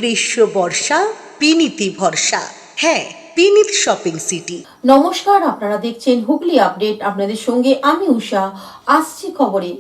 গ্রীষ্ম বর্ষা পিনিতি ভরসা। হ্যাঁ, পিনিত শপিং সিটি। নমস্কার, আপনারা দেখছেন হুগলি আপডেট। আপনাদের সঙ্গে আমি উষা। আসছি খবরে।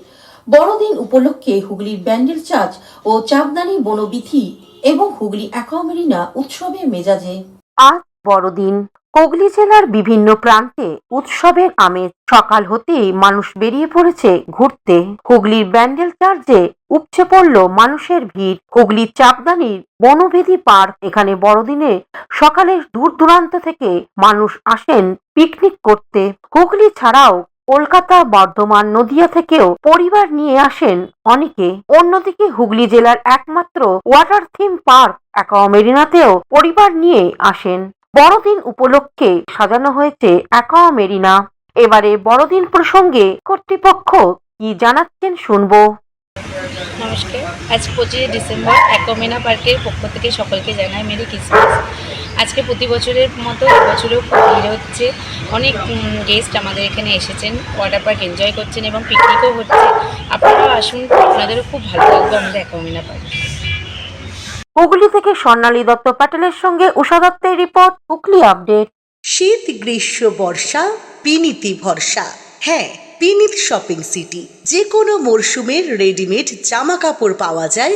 বড়দিন উপলক্ষে হুগলির ব্যান্ডেল চার্চ ও চাপদানি বনবিথি এবং হুগলি অ্যাকোয়ামেরিনা উৎসবে মেজাজে। আজ বড়দিন। হুগলি জেলার বিভিন্ন প্রান্তে উৎসবের আমেজ। সকাল হতেই মানুষ বেরিয়ে পড়েছে ঘুরতে। হুগলির ব্যান্ডেল চার্চে উপচে পড়ল মানুষের ভিড়। হুগলির চাপদানির বনবিথি পার্ক, এখানে বড়দিনে সকালে দূর দূরান্ত থেকে মানুষ আসেন পিকনিক করতে। হুগলি ছাড়াও কলকাতা, বর্ধমান, নদিয়া থেকেও পরিবার নিয়ে আসেন অনেকে। অন্যদিকে হুগলি জেলার একমাত্র ওয়াটার থিম পার্ক অ্যাকোয়ামেরিনাতেও পরিবার নিয়ে আসেন। বড়দিন উপলক্ষে সাজানো হয়েছে অ্যাকোয়ামেরিনা। এবারে বড়দিন প্রসঙ্গে কর্তৃপক্ষ কি জানাচ্ছেন শুনবো। নমস্কার, আজ 25 ডিসেম্বর অ্যাকোয়ামেরিনা পার্কের পক্ষ থেকে সকলকে জানাই মেরি ক্রিসমাস। আজকে প্রতি বছরের মতো এবছরেও খুব ভিড় হচ্ছে। অনেক গেস্ট আমাদের এখানে এসেছেন, ওয়াটার পার্ক এনজয় করছেন এবং পিকনিকও হচ্ছে। আপনারাও আসুন, আপনাদেরও খুব ভালো লাগবে আমাদের অ্যাকোয়ামেরিনা পার্ক। হুগলি থেকে স্বর্ণালী দত্ত প্যাটেলের সঙ্গে উষা দত্তের রিপোর্ট, হুগলি আপডেট। শীত গ্রীষ্ম বর্ষা পিনিতি ভরসা। হ্যাঁ, পিনিত শপিং সিটি। যে কোনো মরশুমের রেডিমেড জামা কাপড় পাওয়া যায়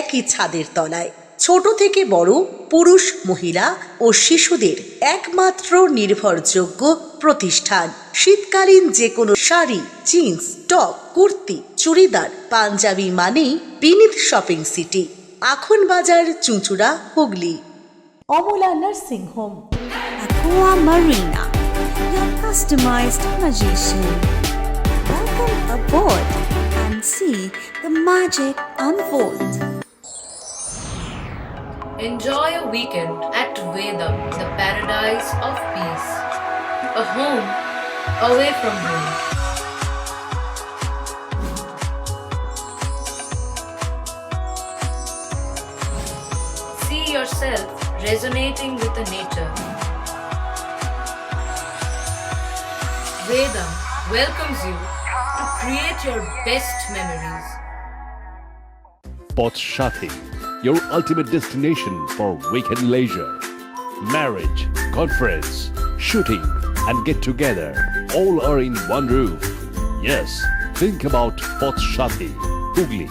একই ছাদের তলায়। ছোট থেকে বড়, পুরুষ, মহিলা ও শিশুদের একমাত্র নির্ভরযোগ্য প্রতিষ্ঠান। শীতকালীন যে কোনো শাড়ি, জিন্স, টপ, কুর্তি, চুড়িদার, পাঞ্জাবি মানেই পিনিত শপিং সিটি। আখন বাজার, চুঁচুড়া, Hooghly. Amala nursing home, Aquamarina, your customized magician. Welcome aboard and see the magic unfold. Enjoy a weekend at Vedam, the paradise of peace. A home away from home. See yourself resonating with the nature. Vedam welcomes you to create your best memories. Port Shathi, your ultimate destination for weekend leisure. Marriage, conference, shooting, and get together all are in one roof. Yes, think about Port Shathi, Hugli.